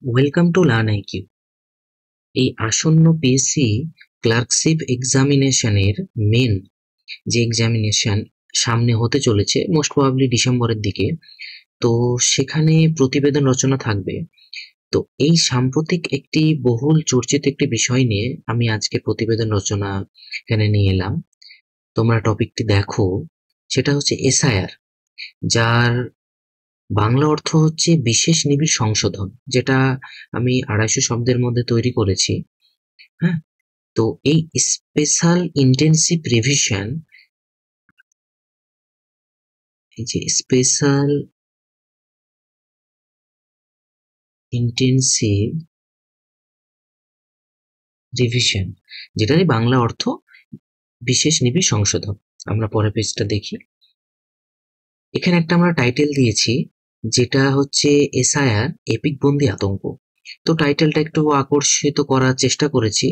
Welcome to learn IQ. এই আসন্ন PSC clerkship এক্সামিনেশনের মেন যে এক্সামিনেশন সামনে হতে চলেছে মোস্ট প্রবাবলি ডিসেম্বরের দিকে, তো সেখানে প্রতিবেদন রচনা থাকবে। তো এই সাম্প্রতিক একটি বহুল চর্চিত একটি বিষয় নিয়ে আমি আজকে প্রতিবেদন রচনা এখানে নিয়ে এলাম। তোমরা টপিকটি দেখো, সেটা হচ্ছে এসআইআর, যার বাংলা অর্থ হচ্ছে বিশেষ নিবিড় সংশোধন, যেটা আমি 250 শব্দের মধ্যে তৈরি করেছি। হ্যাঁ, তো এই স্পেশাল ইন্টেন্সিভ রিভিশন, এই যে স্পেশাল ইন্টেন্সিভ রিভিশন, যেটারই বাংলা অর্থ বিশেষ নিবিড় সংশোধন। আমরা পরের পেজটা দেখি। এখানে একটা আমরা টাইটেল দিয়েছি, যেটা হচ্ছে এসআইআর এপিক বন্দি আতঙ্ক। তো টাইটেলটা একটু আকর্ষিত করার চেষ্টা করেছি।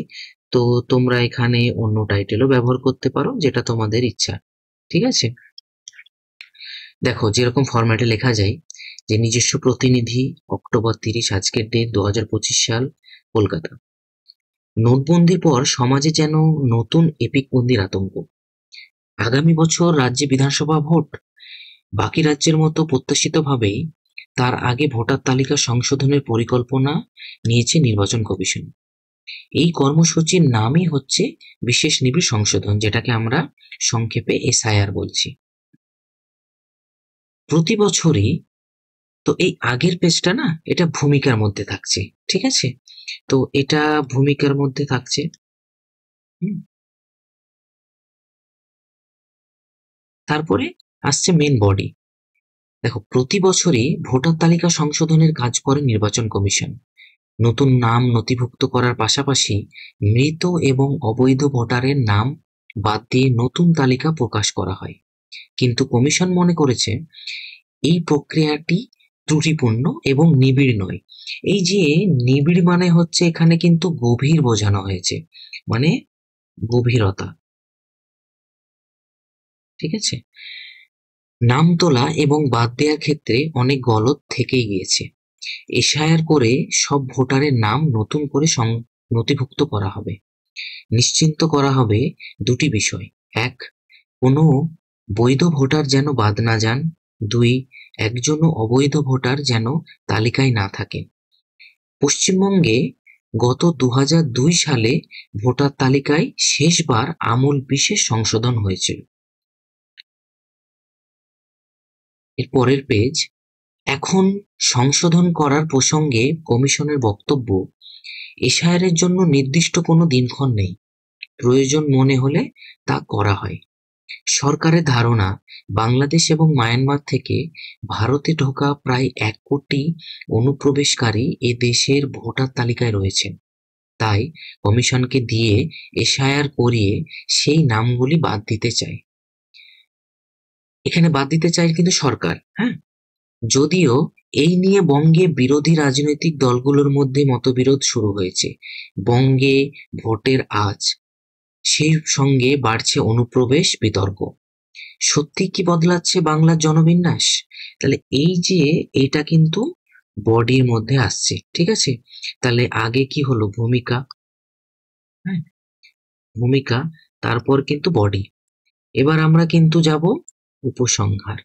তো তোমরা এখানে অন্য টাইটেলও ব্যবহার করতে পারো, যেটা তোমাদের ইচ্ছা। ঠিক আছে, দেখো যেরকম ফরম্যাটে লেখা যায় যে নিজস্ব প্রতিনিধি, অক্টোবর 30, আজকের ডেট 2025 সাল, কলকাতা। নোটবন্দির পর সমাজে যেন নতুন এপিক বন্দির আতঙ্ক। আগামী বছর রাজ্যে বিধানসভা ভোট। বাকি রাজ্যের মতো প্রত্যাশিতভাবেই তার আগে ভোটার তালিকা সংশোধনের পরিকল্পনা নিয়েছে নির্বাচন কমিশন। এই কর্মসূচির নামই হচ্ছে বিশেষ নিবিড় সংশোধন, যেটাকে আমরা সংক্ষেপে এসআইআর বলছি। প্রতি বছরই, তো এই আগের পেজটা না, এটা ভূমিকার মধ্যে থাকছে। ঠিক আছে, তো এটা ভূমিকার মধ্যে থাকছে। হুম, তারপরে আসছে মেন বডি। দেখো, প্রতি বছরই ভোটার তালিকা সংশোধনের কাজ করে নির্বাচন কমিশন। নতুন নাম নথিভুক্ত করার পাশাপাশি মৃত এবং অবৈধ ভোটারের নাম বাদ দিয়ে নতুন তালিকা প্রকাশ করা হয়। কিন্তু কমিশন মনে করেছে এই প্রক্রিয়াটি ত্রুটিপূর্ণ এবং নিবিড় নয়। এই যে নিবিড় মানে হচ্ছে এখানে কিন্তু গভীর বোঝানো হয়েছে, মানে গভীরতা। ঠিক আছে, নাম তোলা এবং বাদ দেওয়ার ক্ষেত্রে অনেক গলদ থেকেই গিয়েছে। এসআইআর করে সব ভোটারের নাম নতুন করে নথিভুক্ত করা হবে। নিশ্চিন্ত করা হবে দুটি বিষয়: এক, কোনো বৈধ ভোটার যেন বাদ না যান; দুই, একজনও অবৈধ ভোটার যেন তালিকায় না থাকে। পশ্চিমবঙ্গে গত 2002 সালে ভোটার তালিকায় শেষবার আমূল বিশেষ সংশোধন হয়েছিল। এর পরের পেজ। এখন সংশোধন করার প্রসঙ্গে কমিশনের বক্তব্য, এসআইআর এর জন্য নির্দিষ্ট কোনো দিনক্ষণ নেই, প্রয়োজন মনে হলে তা করা হয়। সরকারের ধারণা, বাংলাদেশ এবং মায়ানমার থেকে ভারতে ঢোকা প্রায় 1 কোটি অনুপ্রবেশকারী এ দেশের ভোটার তালিকায় রয়েছেন। তাই কমিশনকে দিয়ে এসআইআর করিয়ে সেই নামগুলি বাদ দিতে চায়। এখানে বাদ দিতে চায় কিন্তু সরকার। হ্যাঁ, যদিও এই নিয়ে বঙ্গে বিরোধী রাজনৈতিক দলগুলোর মধ্যে মতবিরোধ শুরু হয়েছে। বঙ্গে ভোটের আজ, সেই সঙ্গে বাড়ছে অনুপ্রবেশ বিতর্ক। সত্যি কি বদলাচ্ছে বাংলার জনবিন্যাস? তাহলে এই যে এটা কিন্তু বডির মধ্যে আসছে। ঠিক আছে, তাহলে আগে কি হলো? ভূমিকা। হ্যাঁ, ভূমিকা, তারপর কিন্তু বডি। এবার আমরা কিন্তু যাব উপসংহার।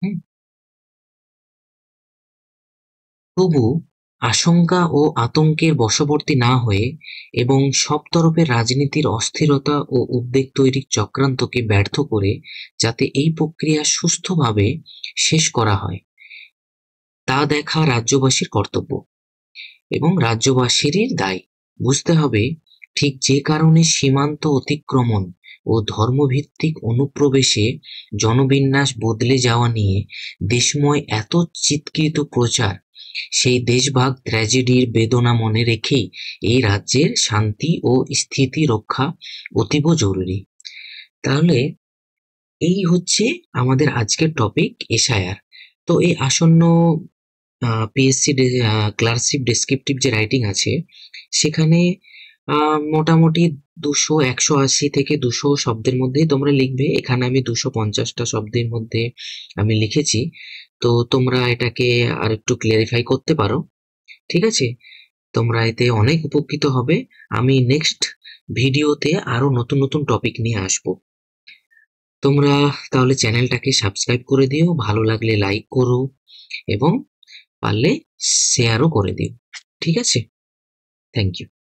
হুম, তবু আশঙ্কা ও আতঙ্কের বশবর্তী না হয়ে এবং সব তরফের রাজনীতির অস্থিরতা ও উদ্বেগ তৈরির চক্রান্তকে ব্যর্থ করে যাতে এই প্রক্রিয়া সুস্থভাবে শেষ করা হয়, তা দেখা রাজ্যবাসীর কর্তব্য এবং রাজ্যবাসীরই দায়। বুঝতে হবে, ঠিক যে কারণে সীমান্ত অতিক্রমণ ও ধর্মভিত্তিক অনুপ্রবেশে জনবিন্যাস বদলে যাওয়া নিয়ে দেশময় এত চিৎকৃত প্রচার, সেই দেশভাগ ট্র্যাজেডির বেদনা মনে রেখেই এই রাজ্যের শান্তি ও স্থিতি রক্ষা অতীব জরুরি। তাহলে এই হচ্ছে আমাদের আজকের টপিক, এসআইআর। তো এই আসন্ন পিএসসি ক্লার্কশিপ ডেসক্রিপটিভ যে রাইটিং আছে, সেখানে মোটামুটি 180 থেকে 200 শব্দের মধ্যেই তোমরা লিখবে। এখানে আমি 250টা শব্দের মধ্যে আমি লিখেছি। তো তোমরা এটাকে আর একটু ক্লিয়ারিফাই করতে পারো। ঠিক আছে? তোমরা এতে অনেক উপকৃত হবে। আমি নেক্সট ভিডিওতে আরো নতুন নতুন টপিক নিয়ে আসবো। তোমরা তাহলে চ্যানেলটাকে সাবস্ক্রাইব করে দিও, ভালো লাগলে লাইক করো এবং পারলে শেয়ারও করে দিও। ঠিক আছে? Thank you.